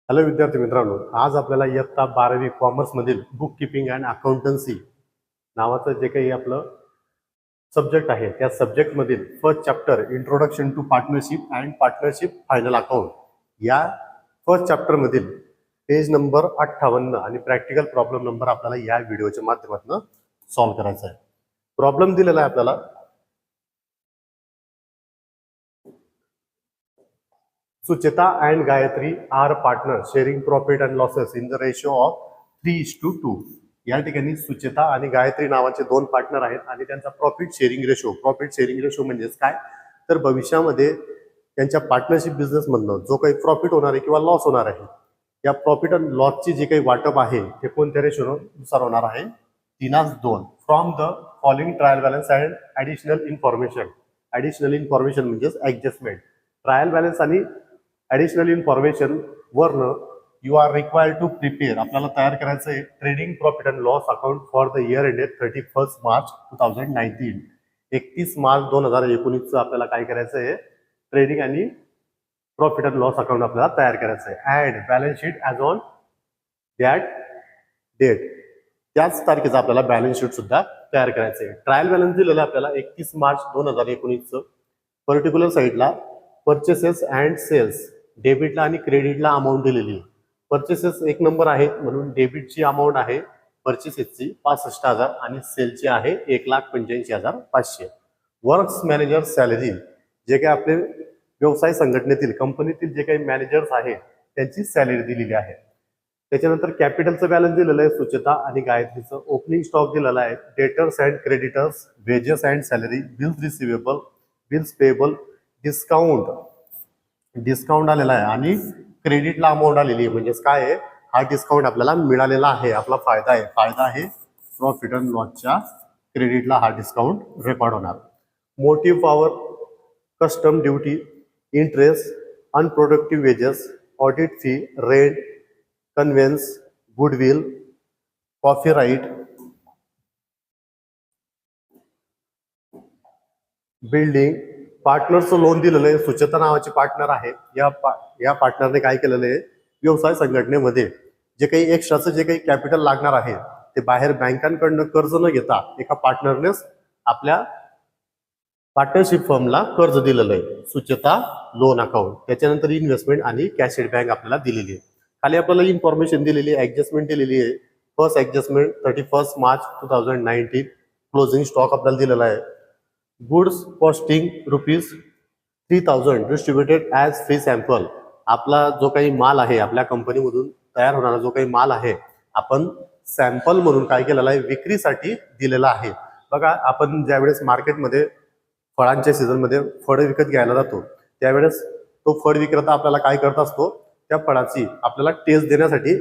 Hello विद्यार्थी मित्रांनो, आज आपल्याला इयत्ता 12वी कॉमर्स मधील बुक किपिंग अँड अकाउंटन्सी नावाचं जे काही आपलं सब्जेक्ट आहे त्या सब्जेक्ट मधील first chapter introduction to partnership and partnership final account या फर्स्ट चॅप्टर मधील पेज नंबर 58 आणि प्रॅक्टिकल प्रॉब्लेम नंबर आपल्याला या व्हिडिओच्या माध्यमातून सॉल्व्ह करायचा आहे. प्रॉब्लेम दिलेला आहे आपल्याला. Sucheta and Gayatri are partners sharing profit and losses in the ratio of 3:2. या ठिकाणी सुचेता आणि गायत्री नावाचे दोन पार्टनर आहेत आणि त्यांचा प्रॉफिट शेअरिंग रेशो म्हणजेच काय, तर भविष्यामध्ये त्यांच्या पार्टनरशिप बिझनेस मधनं जो काही प्रॉफिट होणार आहे किंवा लॉस होणार आहे या प्रॉफिट अँड लॉसची जी काही वाटप आहे ते कोणत्या रेशोनुसार होणार आहे, 3:2. From the following trial balance and additional information म्हणजेच ऍडजस्टमेंट. ट्रायल बॅलन्स आणि ऍडिशनल इन्फॉर्मेशन वरनं you are required to prepare आपल्याला तयार करायचं आहे trading profit and loss account for the year ended 31 March 2019. 31 March 2019 आपल्याला काय करायचं आहे, ट्रेडिंग आणि प्रॉफिट अँड लॉस अकाउंट आपल्याला तयार करायचं आहे. And balance sheet as on that date. त्याच तारखेचा आपल्याला बॅलन्स शीट सुद्धा तयार करायचं आहे. ट्रायल बॅलन्स दिलेला आपल्याला 31 मार्च 2019. पर्टिक्युलर साईडला परचेसेस अँड सेल्स डेबिटला आणि क्रेडिटला अमाऊंट दिलेली आहे. परचेसेस 1 नंबर आहे म्हणून डेबिटची अमाऊंट आहे परचेसेसची 65,000 आणि सेलची आहे 1,85,500. वर्क्स मॅनेजर सॅलरी जे काही आपले व्यवसाय संघटनेतील कंपनीतील जे काही मॅनेजर्स आहेत त्यांची सॅलरी दिलेली आहे. त्याच्यानंतर कॅपिटलचं बॅलन्स दिलेलं आहे सुचेता आणि गायत्रीचं. ओपनिंग स्टॉक दिलेला आहे. Debtors and creditors, wedges and salary, bills receivable, bills payable, discount आलेला आहे आणि क्रेडिटला अमाऊंट आलेली आहे. म्हणजेच काय आहे, हा डिस्काउंट आपल्याला मिळालेला आहे, आपला फायदा आहे प्रॉफिट अँड लॉसच्या क्रेडिटला हा डिस्काउंट रेकॉर्ड होणार. Motive power, custom duty, interest, unproductive wages, audit fee, rent, conveyance, goodwill, copyright, building. पार्टनरचं लोन दिलेलं आहे. सुचेता नावाची पार्टनर आहे. या पार्टनरने काय केलेलं आहे, व्यवसाय संघटनेमध्ये जे काही एक्स्ट्राचं जे काही कॅपिटल लागणार आहे ते बाहेर बँकांकडनं कर्ज न घेता एका पार्टनरनेच आपल्या पार्टनरशिप फर्मला कर्ज दिलेलं आहे, सुचेता लोन अकाउंट. त्याच्यानंतर इन्व्हेस्टमेंट आणि कॅशेड बँक आपल्याला दिलेली आहे. खाली आपल्याला इन्फॉर्मेशन दिलेली आहे, ऍडजस्टमेंट दिलेली आहे. First adjustment 31 March 2019. Closing stock आपल्याला दिलेला आहे. Goods costing ₹3,000 distributed as free sample. आपला जो काही माल आहे, आपल्या कंपनीमधून तयार होणारा जो काही माल आहे आपण सॅम्पल म्हणून काय केलेला आहे, विक्रीसाठी दिलेला आहे. बघा, आपण ज्यावेळेस मार्केटमध्ये फळांच्या सीझनमध्ये फळ विकत घ्यायला जातो त्यावेळेस तो फळ विक्रेता आपल्याला काय करत असतो, त्या फळाची आपल्याला टेस्ट देण्यासाठी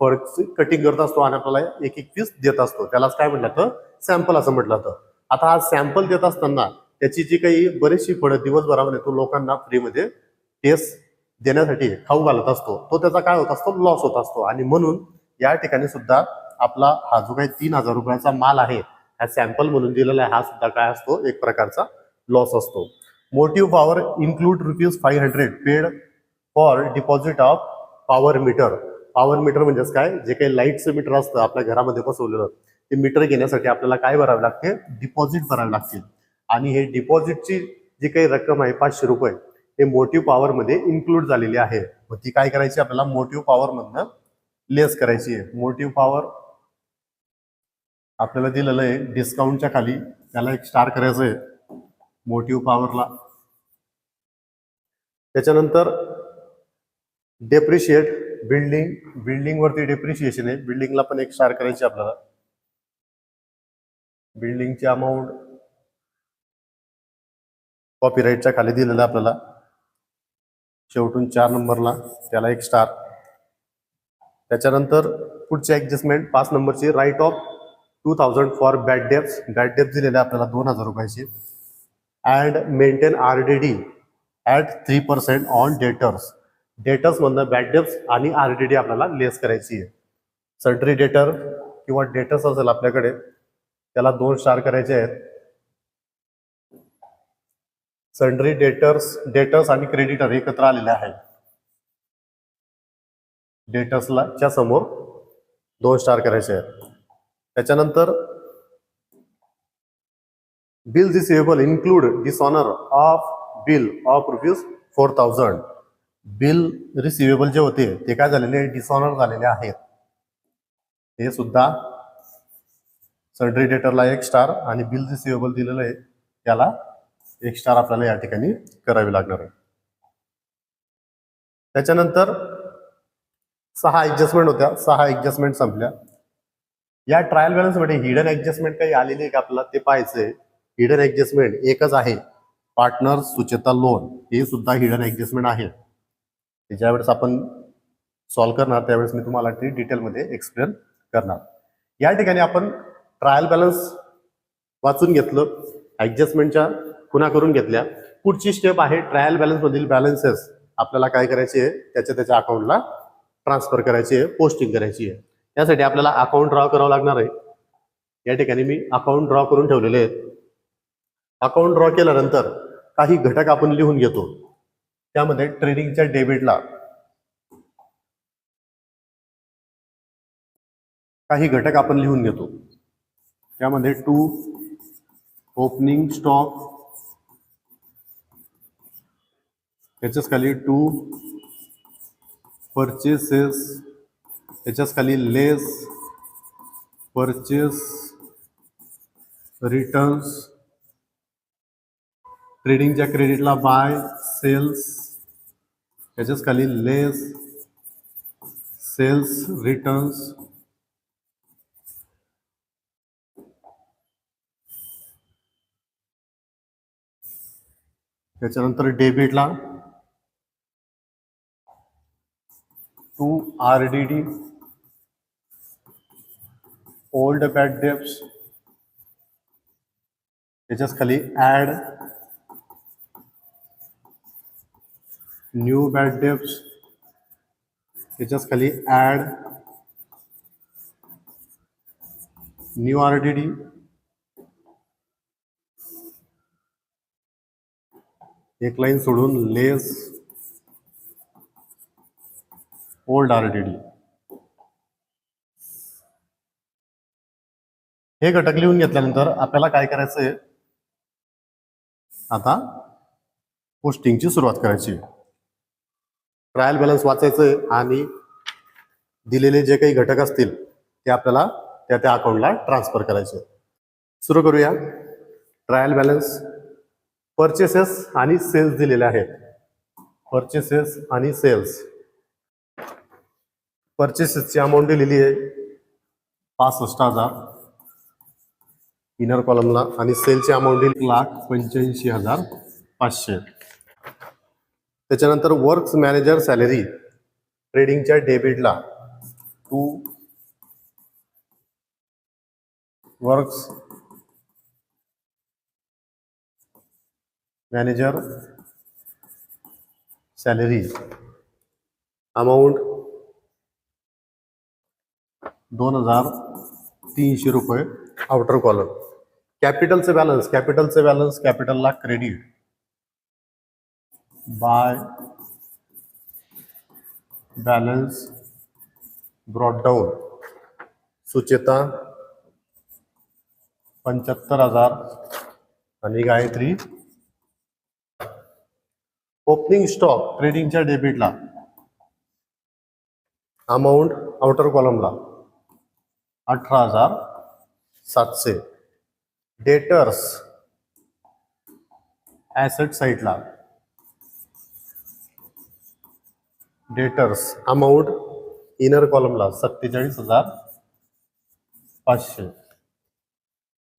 फळची कटिंग करत असतो आणि आपल्याला एक एक पीस देत असतो. त्यालाच काय म्हटलं तर सॅम्पल असं म्हटलं तर. आता हा सॅम्पल देत असताना त्याची जी काही बरीचशी फळं दिवसभरामध्ये तो लोकांना फ्रीमध्ये टेस्ट देण्यासाठी खाऊ घालत असतो, तो त्याचा काय होत असतो, लॉस होत असतो. आणि म्हणून या ठिकाणी सुद्धा आपला हा जो काही 3,000 रुपयाचा माल आहे हा सॅम्पल म्हणून दिलेला आहे, हा सुद्धा काय असतो, एक प्रकारचा लॉस असतो. Motive power include ₹500 paid for deposit of power meter. Power meter म्हणजेच काय, जे काही लाईटचं मीटर असतं आपल्या घरामध्ये बसवलेलं ते मीटर घेण्यासाठी आपल्याला काय भरावे लागते, डिपॉझिट भरावे लागतील. आणि हे डिपॉझिटची जी काही रक्कम आहे 500 रुपये हे मोटिव्ह पॉवर मध्ये इन्क्लूड झालेली आहे. मग ती काय करायची, आपल्याला मोटिव्ह पॉवर मधनं लेस करायची आहे. मोटिव्ह पॉवर आपल्याला दिलेलं आहे डिस्काउंटच्या खाली, त्याला एक स्टार करायचं आहे मोटिव्ह पॉवरला. त्याच्यानंतर डेप्रिशिएट बिल्डिंग वरती डेप्रिशिएशन आहे, बिल्डिंगला पण एक स्टार करायची आपल्याला. बिल्डिंगची अमाऊंट कॉपीराईटच्या खाली दिलेलं आपल्याला, शेवटून 4 नंबरला त्याला एक स्टार. त्याच्यानंतर पुढची ऍडजस्टमेंट 5 नंबरची, write off 2,000 for bad debts दिलेले आपल्याला 2,000 रुपयाची. And maintain RDD at 3% on debtors मधनं बॅड डेप्स आणि RDD आपल्याला लेस करायची आहे. सन्ट्री डेटर किंवा डेटर्स असेल आपल्याकडे त्याला 2 स्टार करायचे आहेत. सन्ड्री डेटर्स आणि क्रेडिटर एकत्र आलेले आहेत. डेटर्सला च्या समोर 2 स्टार करायचे आहेत. त्याच्यानंतर bill receivable include dishonour of bill of ₹4,000. Bill receivable जे होते ते काय झालेले, डिसऑनर झालेले आहेत. हे सुद्धा सन्ड्री डेटरला 1 स्टार आणि बिल रिसिवेबल दिलेलं आहे त्याला 1 स्टार आपल्याला या ठिकाणी करावी लागणार आहे. त्याच्यानंतर 6 ऍडजस्टमेंट होत्या, 6 ऍडजस्टमेंट संपल्या. या ट्रायल बॅलन्स मध्ये हिडन ऍडजस्टमेंट काही आलेली आहे का आपल्याला ते पाहायचंय. हिडन ऍडजस्टमेंट एकच आहे, पार्टनर सुचेता लोन, हे सुद्धा हिडन ऍडजस्टमेंट आहे. ज्यावेळेस आपण सॉल्व्ह करणार त्यावेळेस मी तुम्हाला ती डिटेलमध्ये एक्सप्लेन करणार. या ठिकाणी आपण ट्रायल बॅलन्स वाचून घेतलं, ऍडजस्टमेंटच्या खुणा करून घेतल्या. पुढची स्टेप आहे ट्रायल बॅलन्स मधील बॅलन्सेस आपल्याला काय करायचे आहे, त्याच्या अकाउंटला ट्रान्सफर करायची आहे, पोस्टिंग करायची आहे. त्यासाठी आपल्याला अकाउंट ड्रॉ करावं लागणार आहे. या ठिकाणी मी अकाउंट ड्रॉ करून ठेवलेले आहेत. अकाउंट ड्रॉ केल्यानंतर काही घटक आपण लिहून घेतो. त्यामध्ये ट्रेडिंगच्या डेबिटला काही घटक आपण लिहून घेतो. त्यामध्ये 2 ओपनिंग स्टॉक, त्याच्याच खाली 2 परचेसेस, त्याच्याच खाली लेस परचेस रिटर्न्स, ट्रेडिंगच्या क्रेडिटला बाय सेल्स, त्याच्याच खाली लेस सेल्स रिटर्न्स, त्याच्यानंतर डेबिटला 2 RDD ओल्ड बॅड डेब्ट्स, त्याच्याच खाली ऍड न्यू बॅड डेब्ट्स, त्याच्याच खाली ऍड न्यू RDD, एक लाईन सोडून लेस ओल्ड RDD. हे घटक लिहून घेतल्यानंतर आपल्याला काय करायचं आहे, आता पोस्टिंगची सुरुवात करायची. ट्रायल बॅलन्स वाचायचंय आणि दिलेले जे काही घटक असतील ते आपल्याला त्या अकाउंटला ट्रान्सफर करायचे. सुरू करूया. ट्रायल बॅलन्स परचेसेस आणि सेल्स दिलेले आहेत. परचेसेस आणि सेल्स. परचेसेसची अमाऊंट दिलेली आहे 65,000 इनर कॉलमला आणि सेलची अमाऊंट दिली 1,85,500. त्याच्यानंतर वर्क्स मॅनेजर सॅलरी ट्रेडिंगच्या डेबिटला 2 works manager salary amount ₹2,300 outer column. कॅपिटलचे बॅलन्स कॅपिटलला credit by balance brought down Sucheta 75,000 आणि गायत्री. ओपनिंग स्टॉक ट्रेडिंगच्या डेबिटला अमाऊंट आउटर कॉलमला 18,700. डेटर्स ऍसेट साईडला डेटर्स अमाऊंट इनर कॉलमला 47,500.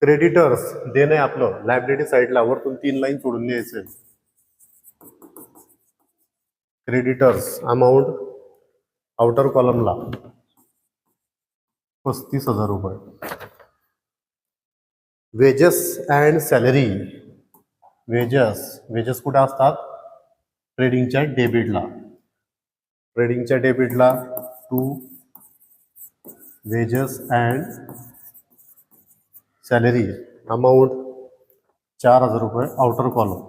क्रेडिटर्स देणे आपलं लायबिलिटी साईडला वरतून 3 लाईन सोडून लिहायचं. क्रेडिटर्स अमाऊंट आउटर कॉलमला 35,000. वेजेस अँड सॅलरी वेजेस कुठे असतात, ट्रेडिंगच्या डेबिटला 2 wages and salary amount 4,000 outer column.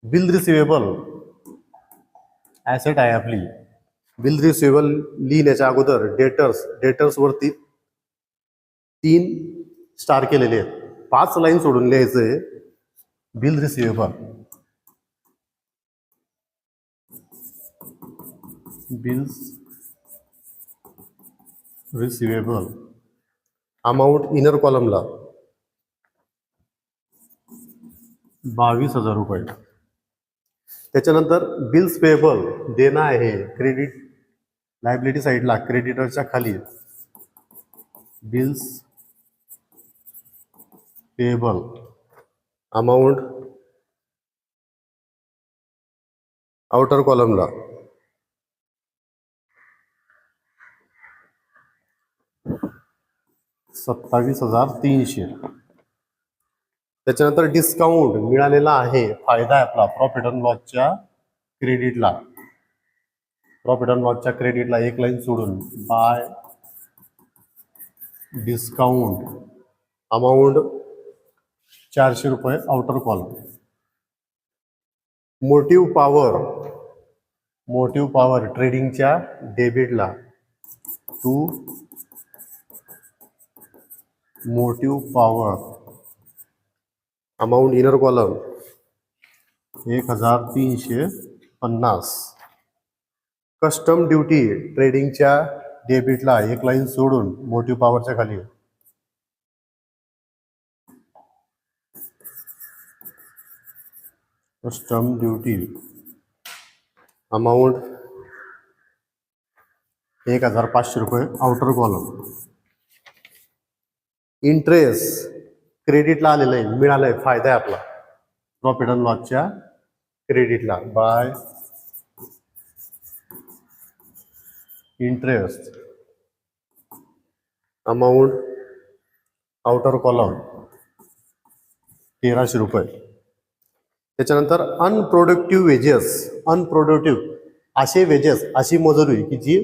Bill receivable asset आहे आपली बिल रिसिवेबल लिहिण्याच्या अगोदर डेटर्स वरती 3 स्टार केलेले आहेत. 5 लाईन सोडून लिहायचंय bill receivable. Bills receivable amount inner कॉलमला 22,000 रुपये. त्याच्यानंतर बिल्स पेएबल देणं आहे क्रेडिट लायबिलिटी साईडला क्रेडिटरच्या खाली बिल्स पेएबल अमाऊंट आउटर कॉलमला 27,300. त्याच्यानंतर डिस्काउंट मिळालेला आहे, फायदा आहे आपला प्रॉफिट अँड लॉसच्या क्रेडिटला. प्रॉफिट अँड लॉसच्या क्रेडिटला एक लाईन सोडून बाय डिस्काउंट अमाऊंट 400 रुपये आउटर कॉलम. मोटिव्ह पॉवर ट्रेडिंगच्या डेबिटला to motive power amount inner column 1350. Custom duty ट्रेडिंगच्या डेबिटला एक लाईन सोडून मोटिव्ह पॉवरच्या खाली कस्टम ड्युटी अमाऊंट 1,500 रुपये आउटर कॉलम. इंटरेस्ट क्रेडिटला आलेलं आहे, मिळालं आहे, फायदा आहे आपला प्रॉफिट अँड लॉसच्या क्रेडिटला by interest amount outer column 1,300 रुपये. त्याच्यानंतर अनप्रोडक्टिव्ह असे वेजेस अशी मजुरी की जी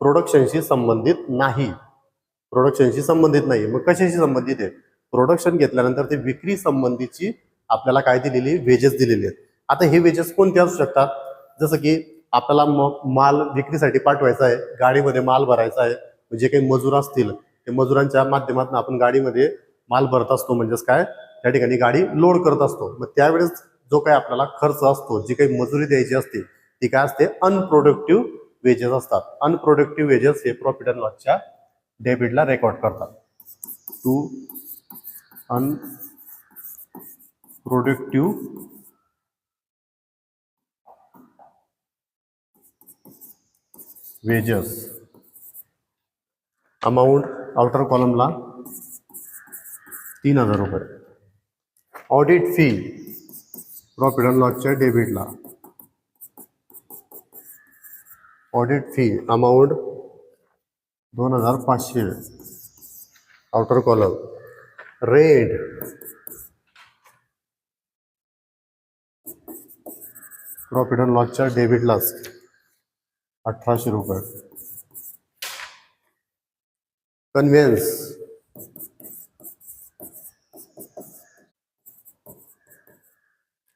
प्रोडक्शनशी संबंधित नाही. मग कशाशी संबंधित आहे? प्रोडक्शन घेतल्यानंतर ते विक्री संबंधीची आपल्याला काय दिलेली वेजेस दिलेली आहेत. आता हे वेजेस कोणते असू शकतात? जसं की आपल्याला माल विक्रीसाठी पाठवायचा आहे, गाडीमध्ये माल भरायचा आहे, जे काही मजूर असतील ते मजुरांच्या माध्यमातून आपण गाडीमध्ये माल भरत असतो, म्हणजेच काय त्या ठिकाणी गाडी लोड करत असतो. मग त्यावेळेस जो काही आपल्याला खर्च असतो, जी काही मजुरी द्यायची असते ती काय असते? अनप्रोडक्टिव्ह वेजेस असतात. अनप्रोडक्टिव्ह वेजेस हे प्रॉफिट अँड लॉसच्या डेबिटला रेकॉर्ड करतात. Two unproductive wages amount outer कॉलमला 3,000 रुपये. ऑडिट फी प्रॉफिट अँड लॉसच्या डेबिटला audit fee amount 2,500 outer column. Rent profit and लॉसच्या डेबिटलाच 1,800 रुपये.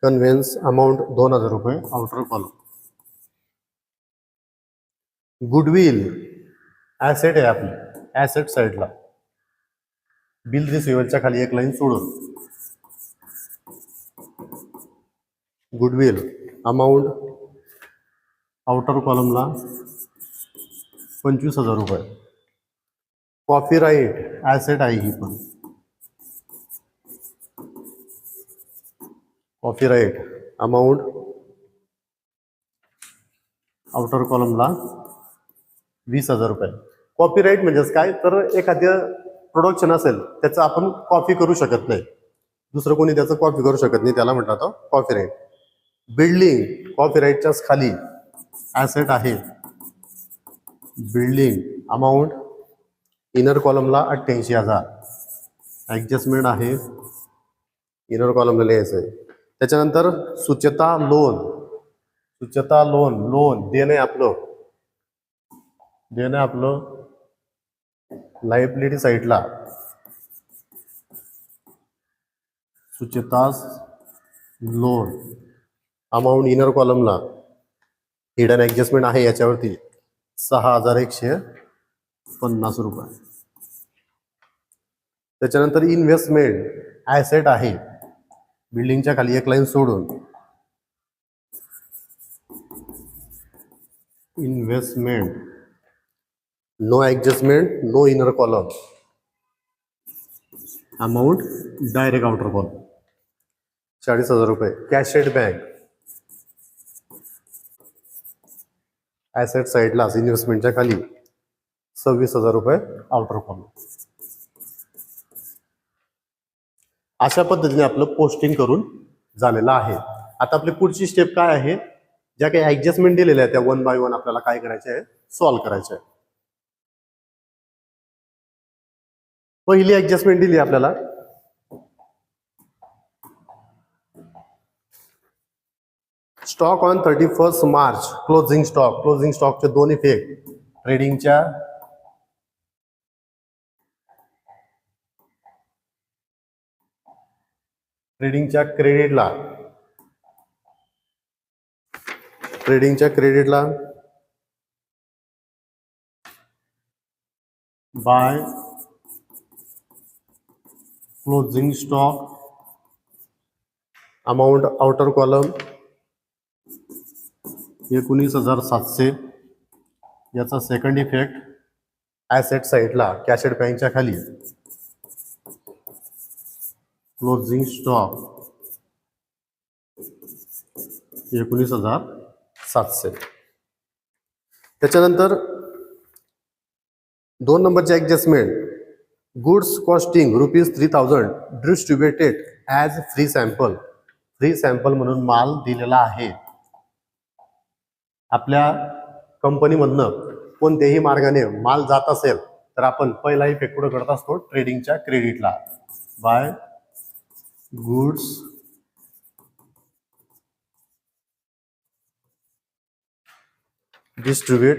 कन्व्हेन्स अमाऊंट 2,000 रुपये आउटर कॉलम. गुडविल ॲसेट आहे आपली, ॲसेट साईडला बिल रिसिवेबलच्या खाली एक लाईन सोडून गुडविल अमाऊंट आउटर कॉलमला 25,000 रुपये. कॉपीराईट ॲसेट आहे ही पण. कॉपीराईट अमाऊंट आउटर कॉलमला 20,000 रुपये. कॉपीराईट म्हणजेच काय? तर एखादं प्रोडक्शन असेल त्याचं आपण कॉपी करू शकत नाही, दुसरं कोणी त्याचं कॉपी करू शकत नाही, त्याला म्हटलं जातं कॉपीराईट. बिल्डिंग कॉपीराईटच्याच खाली ॲसेट आहे. Building amount inner कॉलमला 88,000. ॲडजस्टमेंट आहे, इनर कॉलमला लिहायचं आहे. त्याच्यानंतर सुचेता लोन देणं आपलं लायबिलिटी साईडला सुचेतास loan amount inner कॉलमला hidden adjustment आहे याच्यावरती ₹6,150. त्याच्यानंतर इन्व्हेस्टमेंट ॲसेट आहे बिल्डिंगच्या खाली एक लाईन सोडून, investment, no adjustment, no inner column, amount direct outer column ₹40,000. कॅशेड बँक ॲसेट साईडला इन्व्हेस्टमेंटच्या खाली ₹26,000 आउटर कॉलम. अशा पद्धतीने आपलं पोस्टिंग करून झालेलं आहे. आता आपली पुढची स्टेप काय आहे, ज्या काही ऍडजस्टमेंट दिलेल्या आहेत त्या 1 बाय 1 आपल्याला काय करायचे आहे, सॉल्व्ह करायचे आहे. पहिली ऍडजस्टमेंट दिली आपल्याला, स्टॉक ऑन 31 मार्च, क्लोजिंग स्टॉकचे दोन इफेक्ट, ट्रेडिंगच्या क्रेडिटला by closing stock, amount outer column 19,700. याचा सेकंड इफेक्ट ॲसेट साईडला कॅशेड बँकच्या खाली क्लोजिंग स्टॉक 19,700. त्याच्यानंतर 2 नंबरची adjustment, goods costing ₹3,000 distributed as free sample म्हणून माल दिलेला आहे. आपल्या कंपनीमधनं कोणत्याही मार्गाने माल जात असेल तर आपण पहिला इफेक्ट कुठं करत असतो, ट्रेडिंगच्या क्रेडिटला by goods distribute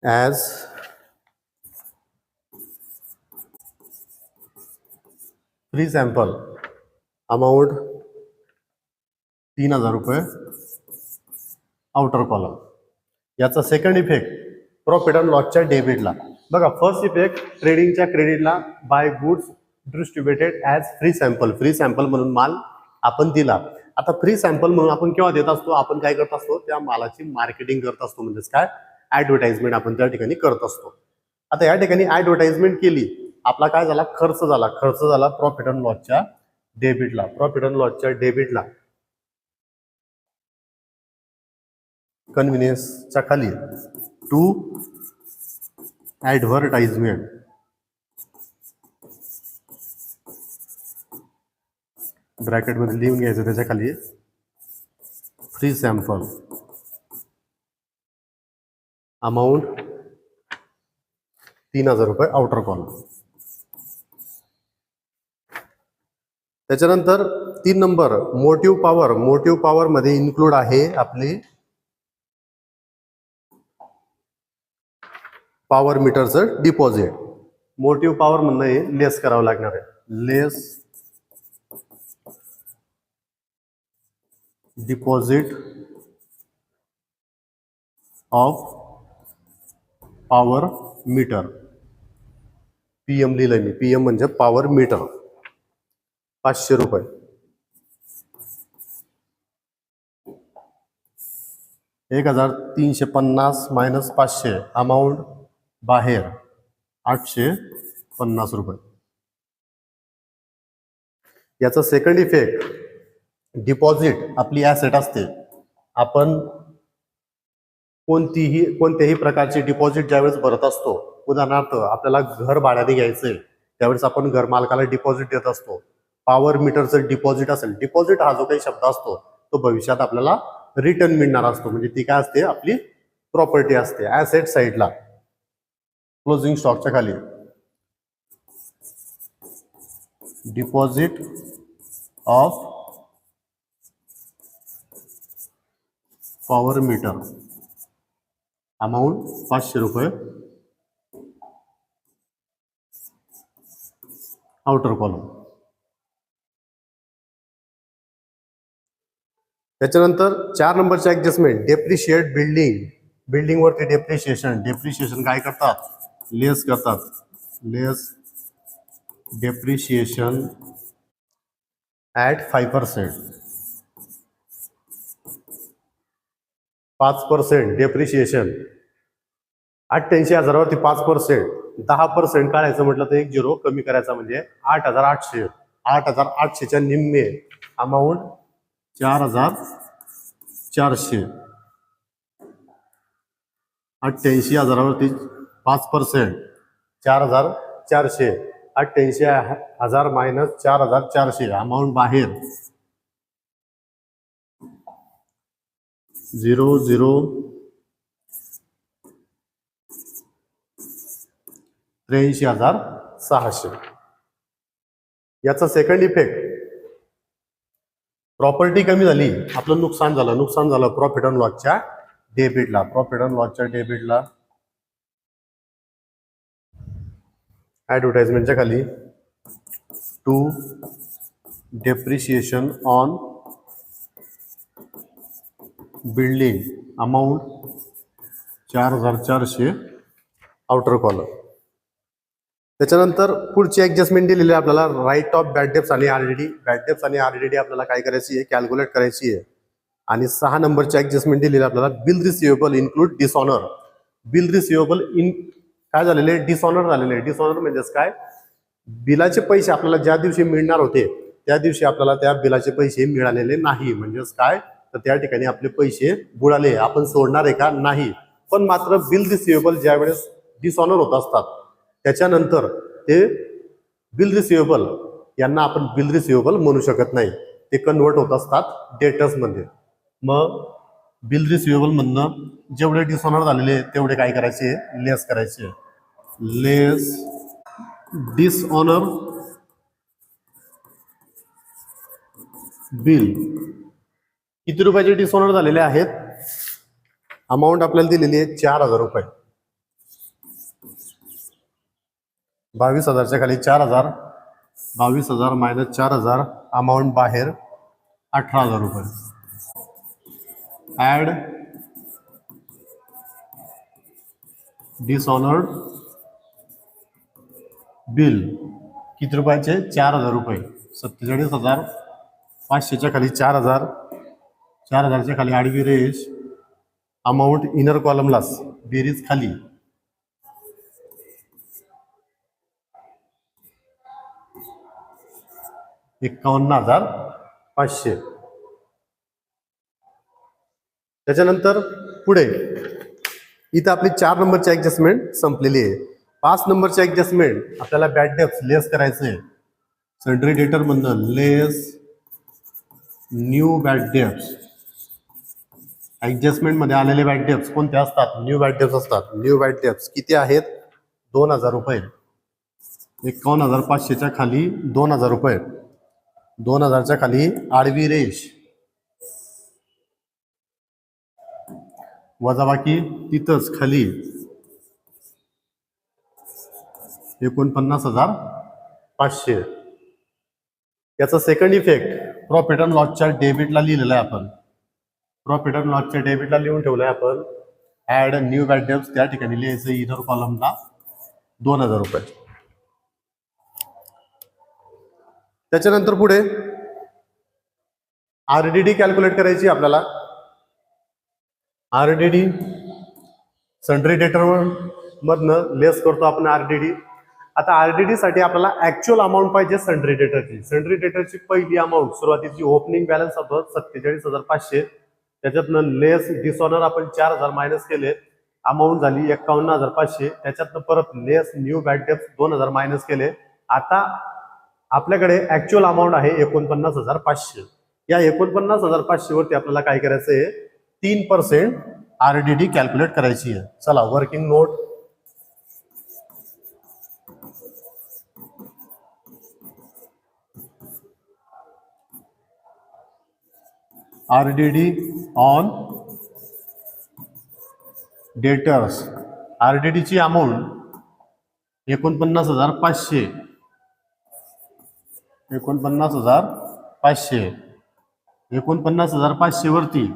as free sample, amount ₹3,000 outer column. याचा सेकंड इफेक्ट प्रॉफिट अँड लॉसच्या डेबिटला. बघा, फर्स्ट इफेक्ट ट्रेडिंगच्या क्रेडिटला by goods distributed as free sample म्हणून माल आपण दिला. आता फ्री सॅम्पल म्हणून आपण केव्हा देत असतो, आपण काय करत असतो, त्या मालाची मार्केटिंग करत असतो, म्हणजेच काय, ऍडव्हर्टाइजमेंट आपण त्या ठिकाणी करत असतो. आता या ठिकाणी ऍडव्हर्टाइजमेंट केली, आपला काय झाला, खर्च झाला प्रॉफिट अँड लॉसच्या डेबिटला, कन्व्हिनियन्सच्या खाली टू ऍडव्हर्टाइजमेंट, ब्रॅकेटमध्ये लिहून घ्यायचं, त्याच्या खाली free sample, amount ₹3,000 outer column. त्याच्यानंतर 3 नंबर मोटिव्ह पॉवर मध्ये इन्क्लूड आहे आपली पॉवर मीटरचं डिपॉझिट. मोटिव्ह पॉवर म्हणणं हे लेस करावं लागणार आहे, less deposit of power meter, PM लिहिलंय मी, PM म्हणजे पॉवर मीटर, ₹500. ₹1,350 मायनस 500, अमाऊंट बाहेर ₹850. याचा सेकंड इफेक्ट, डिपॉझिट आपली ॲसेट असते, आपण कोणत्याही प्रकारची डिपॉझिट ज्यावेळेस भरत असतो, उदाहरणार्थ आपल्याला घर भाड्याने घ्यायचंय त्यावेळेस आपण घर मालकाला डिपॉझिट देत असतो. पॉवर मीटरचं डिपॉझिट असेल, डिपॉझिट हा जो काही शब्द असतो तो भविष्यात आपल्याला रिटर्न मिळणार असतो, म्हणजे ती काय असते, आपली प्रॉपर्टी असते. ॲसेट साईडला क्लोजिंग स्टॉकच्या खाली deposit of power meter, amount ₹500 outer column. त्याच्यानंतर 4 नंबरचे ऍडजस्टमेंट डेप्रिशिएट बिल्डिंग. बिल्डिंग वरती डेप्रिशिएशन काय करतात, लेस करतात. Less depreciation at 5%. 5% डेप्रिशिएशन 88,000वरती 5%. 10% काढायचं म्हटलं तर 1 0 कमी करायचा म्हणजे 8,800. 8,800च्या निम्मे अमाऊंट 4,400. 88,000वरती 5% 4,400. 88,000 मायनस 4,400 अमाऊंट बाहेर 0,0 83,600. याचा सेकंड इफेक्ट, प्रॉपर्टी कमी झाली, आपलं नुकसान झालं प्रॉफिट अँड लॉसच्या डेबिटला. प्रॉफिट अँड लॉसच्या डेबिटला ऍडव्हर्टाइजमेंटच्या खाली to depreciation on building amount 4,400 outer column. त्याच्यानंतर पुढची ऍडजस्टमेंट दिलेली आहे आपल्याला राईट ऑफ बॅड डेब्ट्स आणि आरडीडी. बॅड डेब्ट्स आणि आरडीडी आपल्याला काय करायची आहे, कॅल्क्युलेट करायची आहे. आणि 6 नंबरची ऍडजस्टमेंट दिलेली आहे आपल्याला bill receivable include dishonour. Bill receivable in काय झालेले, डिसऑनर झालेले. डिसऑनर म्हणजेच काय, बिलाचे पैसे आपल्याला ज्या दिवशी मिळणार होते त्या दिवशी आपल्याला त्या बिलाचे पैसे मिळालेले नाही. म्हणजेच काय, तर त्या ठिकाणी आपले पैसे बुडाले, आपण सोडणार आहे का नाही. पण मात्र बिल रिसिवेबल ज्या वेळेस डिसऑनर होत असतात त्याच्यानंतर ते बिल रिसिवेबल यांना आपण बिल रिसिवेबल म्हणू शकत नाही, ते कन्वर्ट होत असतात डेटर्स मध्ये. मग बिल रिसिवेबल म्हणणं जेवढे डिसऑनर झालेले तेवढे काय करायचे, लेस करायचे. लेस डिसऑनर बिल. किती रुपयाचे डिसऑनर झालेले आहेत, अमाऊंट आपल्याला दिलेली आहे 4,000 रुपये. 22,000च्या खाली 4,000. 22,000 मायनस 4,000 अमाऊंट बाहेर 18,000 रुपये. Add dishonoured bill. किती रुपयाचे, 4,000 रुपये. 47,500च्या खाली 4,000. 4,000च्या खाली आडवी रेष अमाऊंट इनर कॉलमलाच बेरीज खाली 51,500. त्याच्यानंतर पुढे इथं आपली 4 नंबरची ऍडजस्टमेंट संपलेली आहे. 5 नंबरची ऍडजस्टमेंट आपल्याला बॅड डेब्ट्स लेस करायचे. सन्ड्री डेटर मधनं लेस न्यू बॅड डेब्ट्स. ऍडजस्टमेंट मध्ये आलेले बॅड डेब्ट्स कोणते असतात, न्यू बॅड डेब्ट्स असतात. न्यू बॅड डेब्ट्स किती आहेत, 2,000 रुपये. 51,500च्या खाली 2,000 रुपये. 2,000च्या खाली आडवी रेष वजाबाकी तिथंच खाली 49,500. याचा सेकंड इफेक्ट प्रॉफिट अँड लॉसच्या डेबिटला लिहिलेला आहे आपण. प्रॉफिट अँड लॉसच्या डेबिटला लिहून ठेवलंय आपण. ऍड न्यू बॅड डेब्ट्स त्या ठिकाणी लिहायचं इनर कॉलमला 2,000 रुपये. त्याच्यानंतर पुढे आरडीडी कॅल्क्युलेट करायची आपल्याला. आरडीडी सन्ड्री डेटर मधनं लेस करतो आपण आरडीडी. आता आरडीडी साठी आपल्याला ऍक्च्युअल अमाऊंट पाहिजे सन्ड्री डेटरची. सन्ड्री डेटरची पहिली अमाऊंट सुरुवातीची ओपनिंग बॅलन्स होतं 47,500. त्याच्यातनं लेस डिसऑनर आपण 4,000 मायनस केले, अमाऊंट झाली 51,500. त्याच्यातनं परत लेस न्यू बॅड डेब्ट्स 2,000 मायनस केले. आता आपल्याकडे ऍक्च्युअल अमाऊंट आहे 49,500. या 49,500 वरती आपल्याला काय करायचं आहे, 3% आरडीडी कॅल्क्युलेट करायची आहे. चला working note. RDD on debtors. आरडीडीची अमाऊंट 49,500. 49,500 49,500 वरती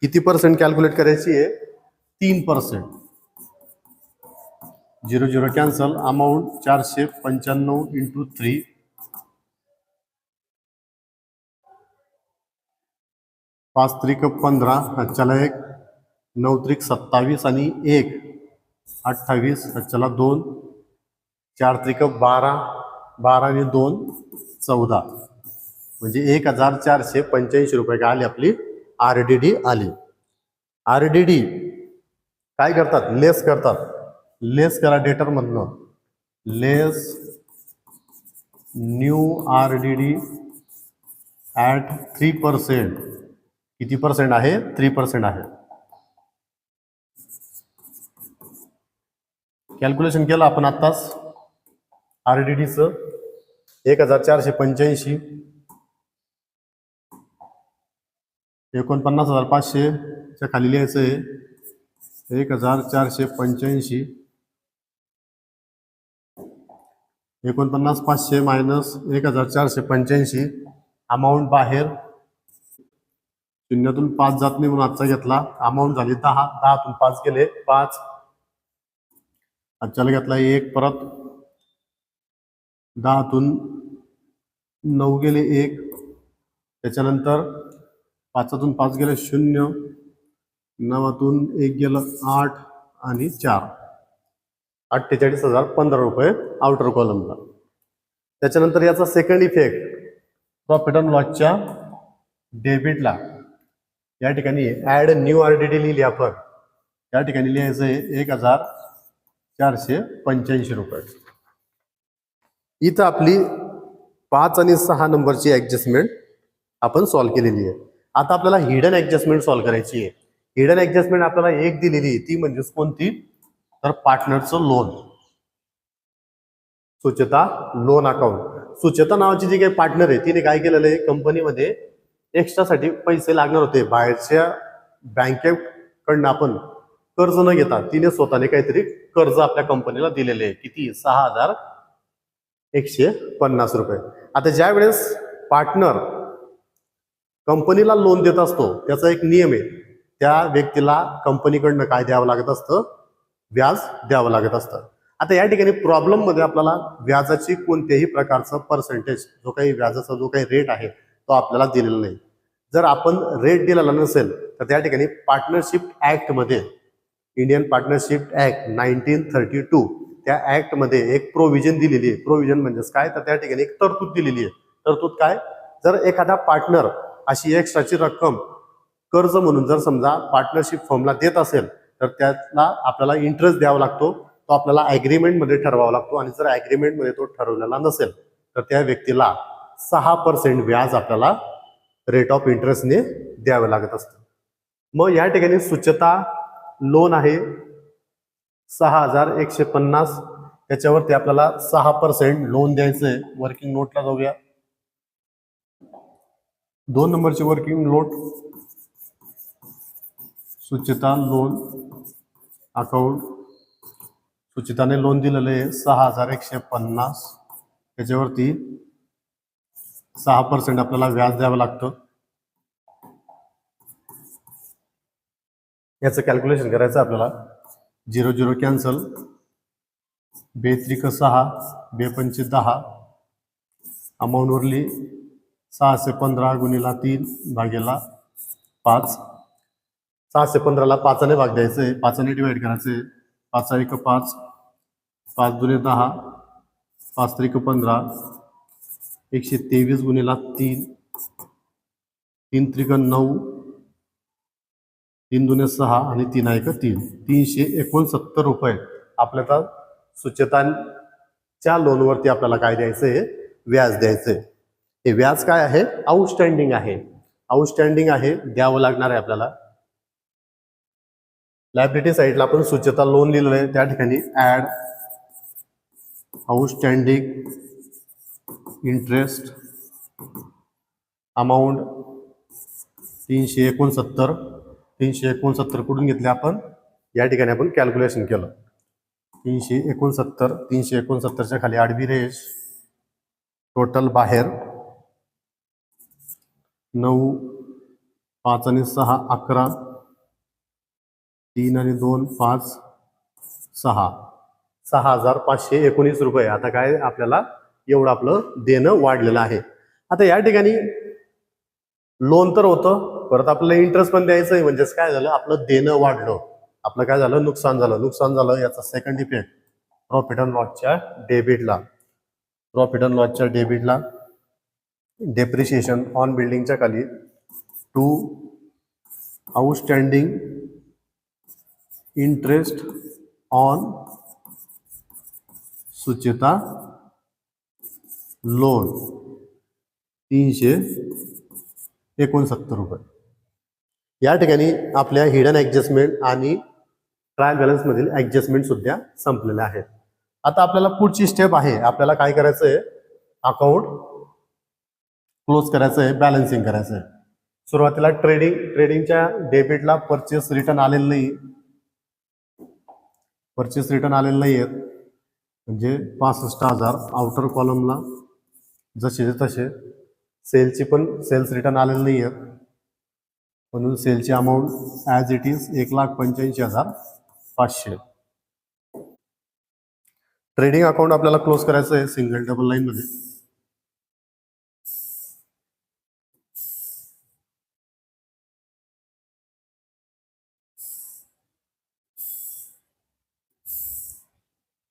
किती पर्सेंट कॅल्क्युलेट करायची आहे? 3%. 0 कॅन्सल. अमाऊंट 495 इंटू 3, 5 त्रिक 15, चला 1, 9 त्रिक 27 आणि 1 28, चला 2, 4 त्रिक 12, 12 आणि 2 14, म्हणजे 1,485 रुपये काय आली आपली RDD आली. RDD काय करतात? लेस करतात. लेस करा डेटर मधनं. लेस न्यू RDD ॲट 3%. किती पर्सेंट आहे? 3% आहे. कॅल्क्युलेशन केलं आपण आत्ताच RDDचं. 1,485, 49,500 खाली लिहायचं आहे 1,485, 49,500 मायनस 1,485. अमाऊंट बाहेर शून्यातून 5 जात नाही म्हणून आजचा घेतला. अमाऊंट झाली 10, 10तून 5 गेले 5, आजच्याला घेतला 1, परत 10तून 9 गेले 1, त्याच्यानंतर 5तून 5 गेले 0, 9तून 1 गेलं 8 आणि 4, 48,015 रुपये आउटर कॉलमला. त्याच्यानंतर याचा सेकंड इफेक्ट प्रॉफिट अँड लॉसच्या डेबिटला. या ठिकाणी ॲड न्यू RDD लिहिली आपण. या ठिकाणी लिहायचं आहे 1,485 रुपये. इथं आपली 5 आणि 6 नंबरची ॲडजस्टमेंट आपण सॉल्व्ह केलेली आहे. आता आपल्याला हिडन ॲडजस्टमेंट सॉल्व्ह करायची आहे. हिडन ॲडजस्टमेंट आपल्याला एक दिलेली आहे, ती म्हणजे कोणती? तर पार्टनरचं loan. Sucheta loan account. Sucheta नावाची जी काही पार्टनर आहे तिने काय केलेलं आहे? कंपनीमध्ये एक्स्ट्रासाठी पैसे लागणार होते बाहेरच्या बँकेकडनं आपण कर्ज न घेता तिने स्वतःने काहीतरी कर्ज आपल्या कंपनीला दिलेले आहे. किती? 6,150 रुपये. आता ज्या वेळेस पार्टनर कंपनीला लोन देत असतो त्याचा एक नियम आहे, त्या व्यक्तीला कंपनीकडनं काय द्यावं लागत असतं? व्याज द्यावं लागत असतं. आता या ठिकाणी प्रॉब्लेम मध्ये आपल्याला व्याजाची कोणत्याही प्रकारचं पर्सेंटेज, जो काही व्याजाचा जो काही रेट आहे तो आपल्याला दिलेला नाही. जर आपण रेट दिलेला नसेल तर त्या ठिकाणी पार्टनरशिप ऍक्ट मध्ये, इंडियन पार्टनरशिप ऍक्ट 1932, त्या ऍक्ट मध्ये एक प्रोव्हिजन दिलेली आहे. प्रोव्हिजन म्हणजेच काय? तर त्या ठिकाणी एक तरतूद दिलेली आहे. तरतूद काय? जर एखादा पार्टनर अशी एक्स्ट्राची रक्कम कर्ज म्हणून जर समजा पार्टनरशिप फर्मला देत असेल तर त्याला आपल्याला इंटरेस्ट द्यावा लागतो. तो आपल्याला ॲग्रीमेंटमध्ये ठरवावा लागतो. आणि जर ॲग्रीमेंटमध्ये तो ठरवलेला नसेल तर त्या व्यक्तीला 6% व्याज आपल्याला रेट ऑफ इंटरेस्टने द्यावं लागत असतं. मग या ठिकाणी सुचेता लोन आहे 6,150, त्याच्यावरती आपल्याला 6% लोन द्यायचं आहे. वर्किंग नोटला जाऊया. 2 नंबरची working note, Sucheta loan account. सुचिताने लोन दिलेलं आहे 6,150, त्याच्यावरती 6% आपल्याला व्याज द्यावं लागतं. याचं कॅल्क्युलेशन करायचं आपल्याला. 0 कॅन्सल. 2 त्रिक 6, 2 पंचे 10, अमाऊंट उरली 615 गुणिला 3 भागेला 5. 615ला 5ने भाग द्यायचं आहे, 5ने डिवाइड करायचं आहे. 5 1 5, 5 दुने 10, 5 त्रिक 15, 123 गुणिला 3, 3 त्रिक 9, 3 दुने 6 आणि 3 1 3, 369 रुपये आपल्याला सुचेताच्या लोनवरती आपल्याला काय द्यायचं आहे? व्याज द्यायचं आहे. हे व्याज काय आहे? आउटस्टँडिंग आहे. आउटस्टँडिंग आहे, द्यावं लागणार आहे आपल्याला. लायबिलिटी साईडला आपण सुचेता लोन लिहिलेलं आहे, त्या ठिकाणी ऍड आउटस्टँडिंग इंटरेस्ट अमाऊंट 369. 369 कुठून घेतले आपण? या ठिकाणी आपण कॅल्क्युलेशन केलं. 369, 369च्या खाली आडवी रेष, टोटल बाहेर 9, 5 आणि 6 11, 3 आणि 2 5, 6, 6,519 रुपये. आता काय आपल्याला एवढं आपलं देणं वाढलेलं आहे. आता या ठिकाणी लोन तर होतं, परत आपल्याला इंटरेस्ट पण द्यायचं आहे. म्हणजेच काय झालं, आपलं देणं वाढलं, आपलं काय झालं, नुकसान झालं. याचा सेकंड इफेक्ट प्रॉफिट अँड लॉसच्या डेबिटला डेप्रिशिएशन ऑन बिल्डिंगच्या खाली to outstanding interest on Sucheta loan 369 रुपये. या ठिकाणी आपल्या हिडन ऍडजस्टमेंट आणि ट्रायल बॅलन्स मधील ऍडजस्टमेंट सुद्धा संपलेले आहेत. आता आपल्याला पुढची स्टेप आहे, आपल्याला काय करायचं आहे, अकाउंट क्लोज करायचं आहे, बॅलन्सिंग करायचं आहे. सुरुवातीला ट्रेडिंगच्या डेबिटला परचेस रिटर्न आलेलं नाही, म्हणजे 65,000 आउटर कॉलमला जसे तसे. सेलची पण सेल्स रिटर्न आलेलं नाही आहेत, म्हणून सेलची amount as it is 1,85,500. Trading account आपल्याला क्लोज करायचं आहे सिंगल डबल लाईन मध्ये.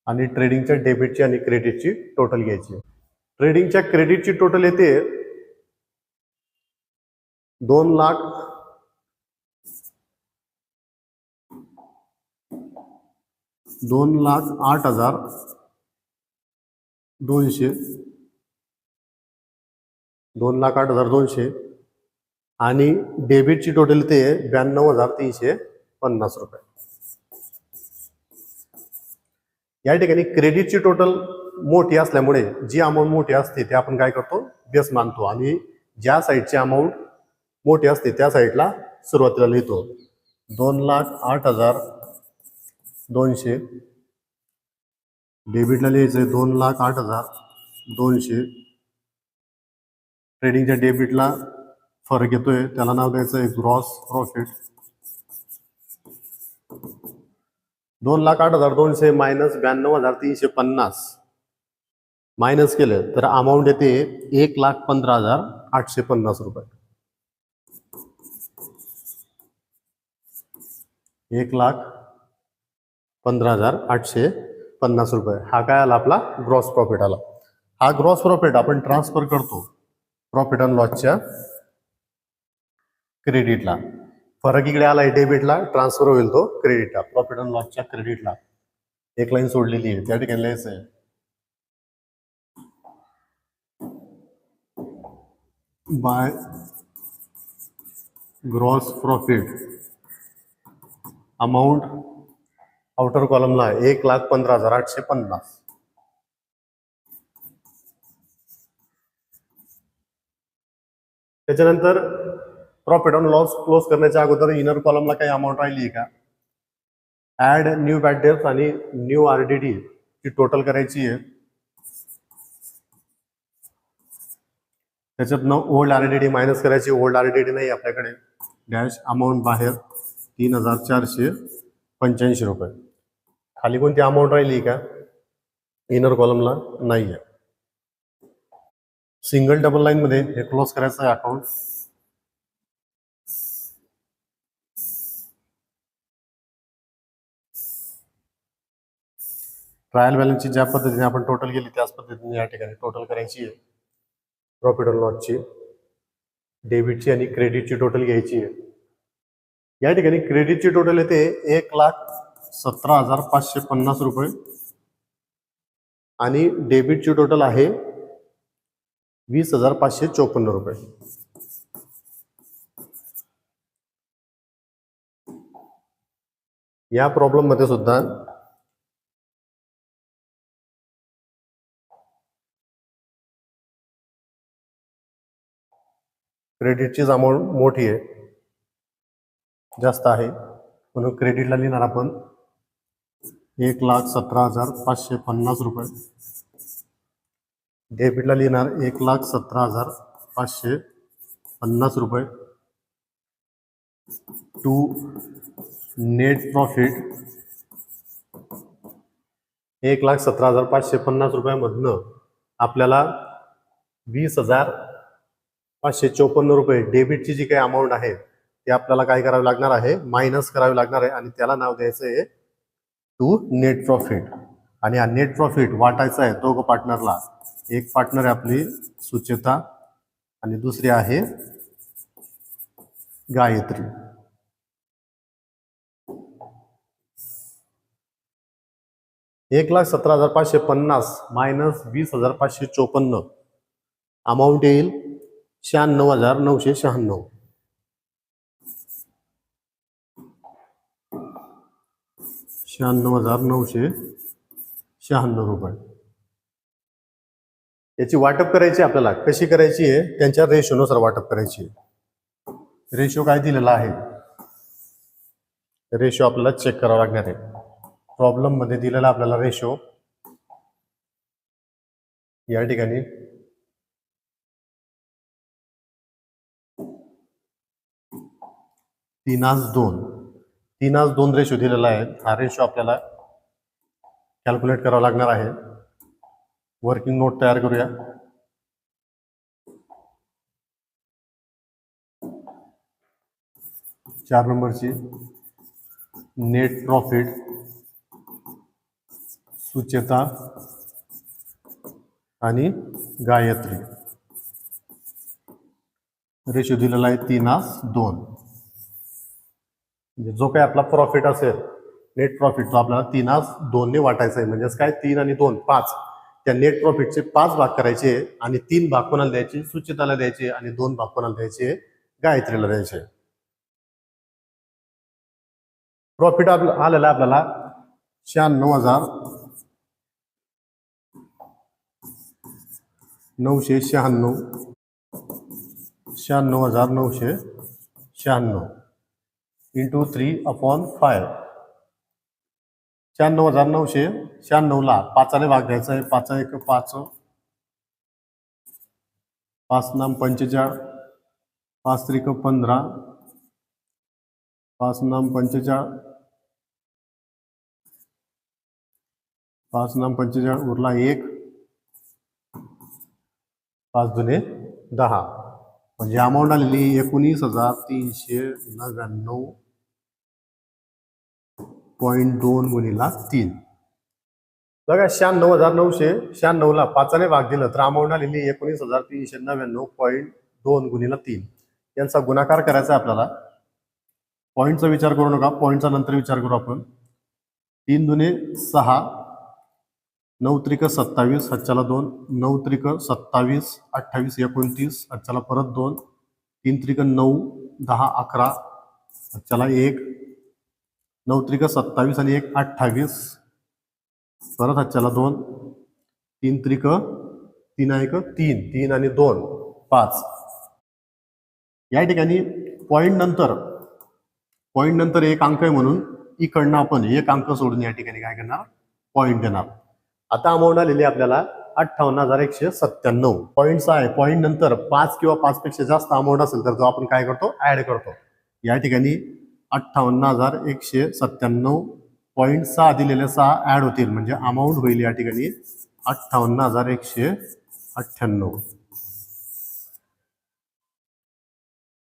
आणि ट्रेडिंगच्या डेबिटची आणि क्रेडिटची टोटल घ्यायची. ट्रेडिंगच्या क्रेडिटची टोटल येते 2,08,200 आणि डेबिटची टोटल येते 92,350 रुपये. या ठिकाणी क्रेडिटची टोटल मोठी असल्यामुळे जी अमाऊंट मोठी असते ते आपण काय करतो, बेस मानतो, आणि ज्या साईडची अमाऊंट मोठी असते त्या साईडला सुरुवातीला लिहितो. 2,08,200 डेबिटला लिहायचं आहे 2,08,200. ट्रेडिंगच्या डेबिटला फरक येतोय, त्याला नाव द्यायचं आहे ग्रॉस प्रॉफिट. 2,08,200 मायनस 92,350 मायनस केलं तर अमाऊंट येते 1,15,850 रुपये. 1,15,850 रुपये हा काय आला, आपला ग्रॉस प्रॉफिट आला. हा ग्रॉस प्रॉफिट आपण ट्रान्सफर करतो प्रॉफिट अँड लॉसच्या क्रेडिटला. फरक इकडे आलाय डेबिटला, ट्रान्सफर होईल तो क्रेडिटला. प्रॉफिट अँड लॉसच्या क्रेडिटला एक लाईन सोडलेली आहे, त्या ठिकाणी लिहायचं आहे by gross profit amount outer कॉलमला 1,15,850. त्याच्यानंतर प्रॉफिट ऑन लॉस क्लोज करण्याच्या अगोदर इनर कॉलमला काही अमाऊंट राहिली आहे का, ऍड न्यू बॅड डेट्स आणि न्यू आरडीडी ची टोटल करायची आहे. त्याच्यातनं ओल्ड आरडीडी मायनस करायची. ओल्ड आरडीडी नाही आपल्याकडे. डॅश अमाऊंट बाहेर 3,485 रुपये. खाली कोणती अमाऊंट राहिली का इनर कॉलमला, नाही आहे. सिंगल डबल लाईन मध्ये हे क्लोज करायचं आहे अकाउंट. ट्रायल बॅलन्सची ज्या पद्धतीने आपण टोटल केली त्याच पद्धतीने या ठिकाणी टोटल करायची आहे. प्रॉफिट अँड लॉसची, डेबिटची आणि क्रेडिटची टोटल घ्यायची आहे. या ठिकाणी क्रेडिटची टोटल येते 1,17,550 रुपये आणि डेबिटची टोटल आहे 20,554 रुपये. या प्रॉब्लेम मध्ये सुद्धा क्रेडिटचीच अमाऊंट मोठी आहे, जास्त आहे, म्हणून क्रेडिटला लिहिणार आपण 1,17,550 रुपये. डेबिटला लिहिणार 1,17,554 ₹50 टू नेट प्रॉफिट ₹1,17,550 आपल्याला ₹20,554 डेबिटची जी काही अमाऊंट आहे ते आपल्याला काय करावी लागणार आहे, मायनस करावी लागणार आहे आणि त्याला नाव द्यायचं आहे टू नेट प्रॉफिट. आणि हा नेट प्रॉफिट वाटायचा आहे दोघं पार्टनरला. एक पार्टनर आहे आपली सुचेता आणि दुसरी आहे गायत्री. ₹1,17,550 मायनस 20,554 अमाऊंट येईल 96,996. 96,996 याची वाटप करायची आपल्याला. कशी करायची आहे, त्यांच्या रेशोनुसार वाटप करायची आहे. रेशो काय दिलेला आहे, रेशो आपल्याला चेक करावा लागणार आहे. प्रॉब्लेम मध्ये दिलेला आपल्याला रेशो या ठिकाणी 3:2 रेशो दिलेला आहे. हा रेशो आपल्याला कॅल्क्युलेट करावा लागणार आहे. वर्किंग नोट तयार करूया. चार नंबरची नेट प्रॉफिट सुचेता आणि गायत्री. रेशो दिलेला आहे 3:2. म्हणजे जो काही आपला प्रॉफिट असेल नेट प्रॉफिट तो आपल्याला 3:2 ने वाटायचा आहे. म्हणजेच काय, 3 आणि 2 5. त्या नेट प्रॉफिटचे 5 भाग करायचे आणि 3 भाग कोणाला द्यायचे, सुचेताला द्यायचे आणि 2 भाग कोणाला द्यायचे, गायत्रीला द्यायचे. प्रॉफिट आलेला आपल्याला 96,996 96,996 इंटू 3/5. 96,996 5ने भाग द्यायचा आहे. 5 1 5, 5 नाम 45, 5 3 15, 5 नाम 45, 5 नाम 45 उरला 1, 5 दुने 10. म्हणजे अमाऊंट आलेली 19,399.2 गुणिला 3. बघा 96,996 ला 5 ने भाग दिलं तर अमाऊंट आलेली 19,399.2 गुणिला 3. यांचा गुणाकार करायचा आपल्याला. पॉईंटचा विचार करू नका, पॉईंटचा नंतर विचार करू आपण. 3 दुने 6, 9 त्रिक 27, हातच्याला 2, 9 त्रिक 27, 28 29, हातच्याला परत 2, 3 त्रिक 9, 10 11, हातच्याला 1, 9 त्रिक 27 आणि 1 28, परत हातच्याला 2, 3 त्रिक 3 1 3, 3 आणि 2 5. या ठिकाणी पॉईंट नंतर एक अंक आहे म्हणून इकडनं आपण एक अंक सोडून या ठिकाणी काय करणार, पॉईंट देणार. आता अमाऊंट आलेली आपल्याला 58,197. पॉईंटचा आहे. पॉईंट नंतर 5 किंवा 5 पेक्षा जास्त अमाऊंट असेल तर तो आपण काय करतो, ऍड करतो. या ठिकाणी 58,197.6 दिलेले 6 ऍड होतील म्हणजे अमाऊंट होईल या ठिकाणी 58,198.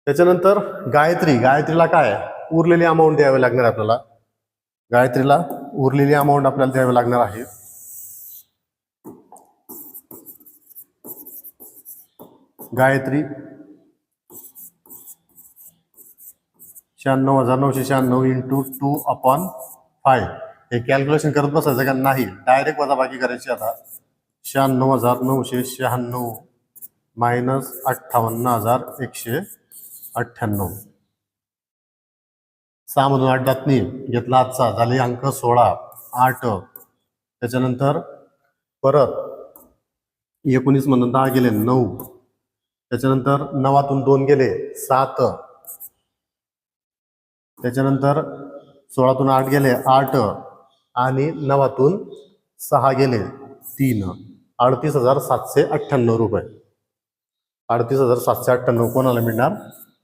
त्याच्यानंतर गायत्रीला काय उरलेली अमाऊंट द्यावी लागणार आपल्याला. गायत्रीला उरलेली अमाऊंट आपल्याला द्यावी लागणार आहे. गायत्री 96,996 इंटू 2/5. हे कॅल्क्युलेशन करत बसायचं का नाही, डायरेक्ट वजाबाकी करायची. आता 96,996 मायनस 58,198. 6 मधून 8 जात नाही, घेतला आजचा, झाले अंक 16 8. त्याच्यानंतर परत 19 मधून 10 गेले 9. त्याच्यानंतर 9तून 2 गेले 7. त्याच्यानंतर 16तून 8 गेले 8 आणि 9तून 6 गेले 3. 38,798 रुपये. 38,798 कोणाला मिळणार?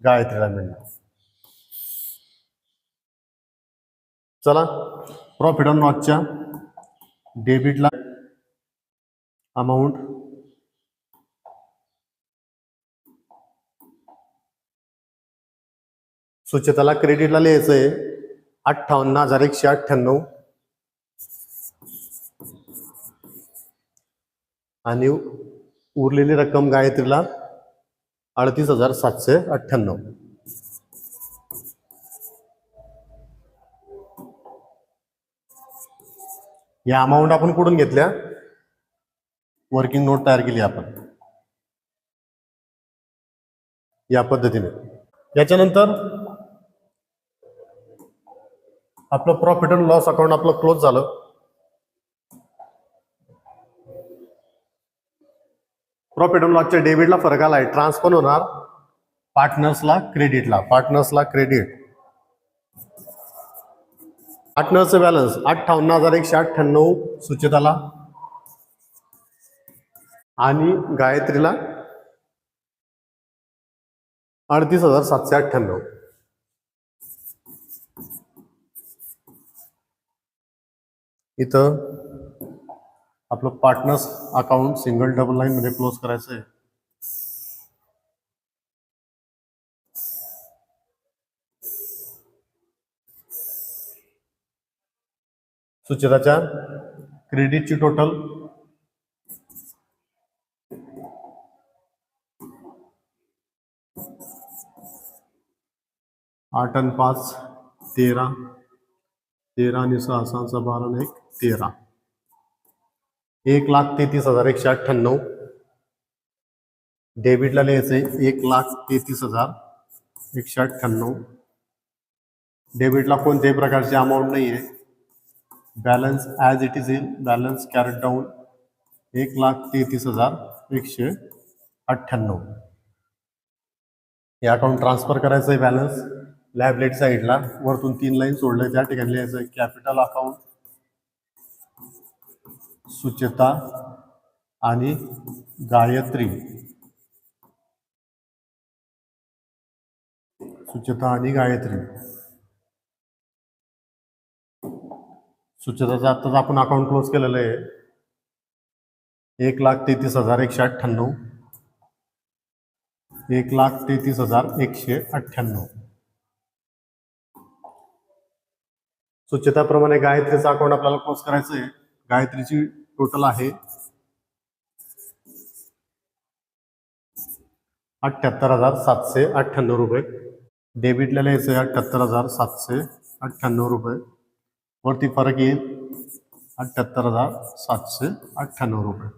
गायत्रीला मिळणार. चला, प्रॉफिट अँड लॉसच्या डेबिटला अमाऊंट सुचेताला क्रेडिटला लिहायचं आहे 58,198 आणि उरलेली रक्कम गायत्रीला 38,798. या अमाऊंट आपण कुठून घेतल्या? वर्किंग नोट तयार केली आपण या पद्धतीने. याच्यानंतर आपलं प्रॉफिट अँड लॉस अकाउंट आपलं क्लोज झालं. प्रॉफिट अँड लॉसच्या डेबिटला फरक आलाय, ट्रान्सफर होणार पार्टनर्सला क्रेडिटला. पार्टनर्सला क्रेडिट, पार्टनरचं बॅलन्स 58,198 सुचेताला आणि गायत्रीला 38,798. इथं आपलं partners account single double line मध्ये क्लोज करायचं आहे. सुचेताच्या क्रेडिटची टोटल 8 आणि 5 13, 13 आणि 6 6 12 आणि 1 13, 1,33,198. डेबिटला लिहायचंय 1,33,198. डेबिटला कोणत्याही प्रकारची अमाऊंट नाही आहे. बॅलन्स ॲज इट इज येईल, बॅलन्स कॅरेट डाऊन 1,33,198. हे अकाउंट ट्रान्सफर करायचं आहे. बॅलन्स लायबिलिटी साईडला वरतून 3 लाईन सोडले, त्या ठिकाणी लिहायचं आहे कॅपिटल अकाउंट सुचेता आणि गायत्री. सुचेता आणि गायत्री. सुचेताचं आत्ताच आपण अकाउंट क्लोज केलेलं आहे 1,33,198, 1,33,198. सुचेताप्रमाणे गायत्रीचं अकाउंट आपल्याला क्लोज करायचं आहे. गायत्रीची टोटल आहे 78,798 रुपये. डेबिटला लिहायचं आहे 78,798 रुपये. वरती फरक येईल 78,798 रुपये.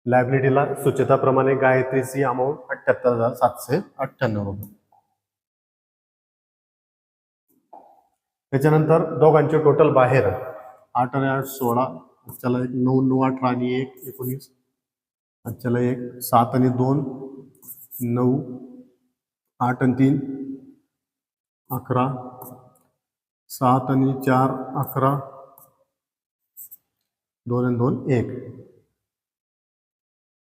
लायबिलिटीला सुचेताप्रमाणे गायत्रीची अमाऊंट 78,798 रुपये. त्याच्यानंतर दोघांचे टोटल बाहेर 8 आणि 8 16, चला 1 9 9 18 आणि 1 19, चला 1 7 आणि 2 9, 8 आणि 3 11, 7 आणि 4 11, 2 आणि 2 1,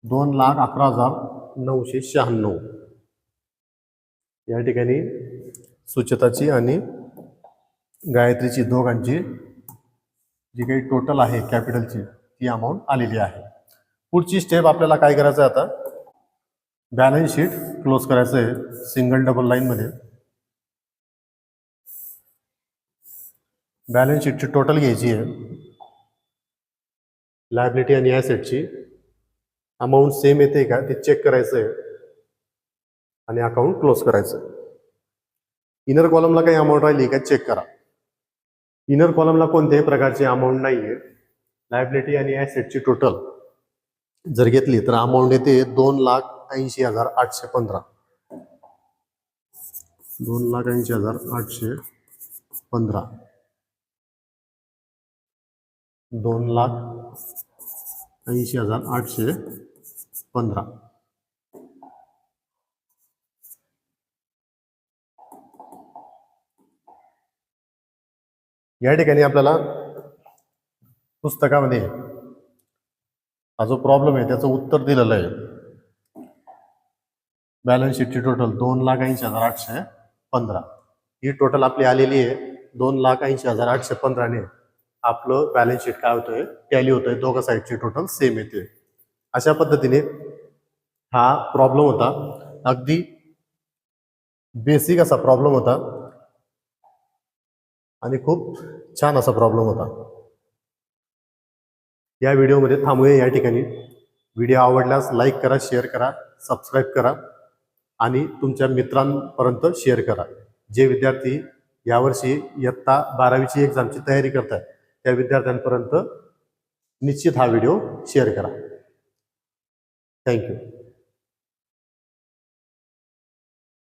2,11,996. या ठिकाणी सुचेताची आणि गायत्रीची दोघांची जी काही टोटल आहे कॅपिटलची ती अमाऊंट आलेली आहे. पुढची स्टेप आपल्याला काय करायचं आहे? आता बॅलन्स शीट क्लोज करायचं आहे सिंगल डबल लाईन मध्ये. बॅलन्स शीटची टोटल घ्यायची आहे, लायबिलिटी आणि ॲसेटची अमाऊंट सेम येते का ते चेक करायचं आहे आणि अकाउंट क्लोज करायचं आहे. इनर कॉलमला काही अमाऊंट राहिली का चेक करा. इनर कॉलमला कोणत्याही प्रकारची अमाऊंट नाही आहे. लायबिलिटी आणि ॲसेटची टोटल जर घेतली तर अमाऊंट येते 2,80,815. 2,80,815. 2,80,815. या ठिकाणी आपल्याला पुस्तकामध्ये हा जो प्रॉब्लेम आहे त्याचं उत्तर दिलेलं आहे. बॅलन्स शीटची टोटल 2,80,815 ही टोटल आपली आलेली आहे. 2,80,815 ने आपलं बॅलन्स शीट काय होतंय, टॅली होतंय. दोघं साईडची टोटल सेम येते. अशा पद्धतीने हा प्रॉब्लेम होता. अगदी बेसिक असा प्रॉब्लेम होता आणि खूप छान असा प्रॉब्लेम होता. या व्हिडिओमध्ये थांबूया या ठिकाणी. व्हिडिओ आवडल्यास लाईक करा, शेअर करा, सबस्क्राईब करा आणि तुमच्या मित्रांपर्यंत शेअर करा. जे विद्यार्थी यावर्षी इयत्ता 12वीची एक्झामची तयारी करतात त्या विद्यार्थ्यांपर्यंत निश्चित हा व्हिडिओ शेअर करा. थँक्यू.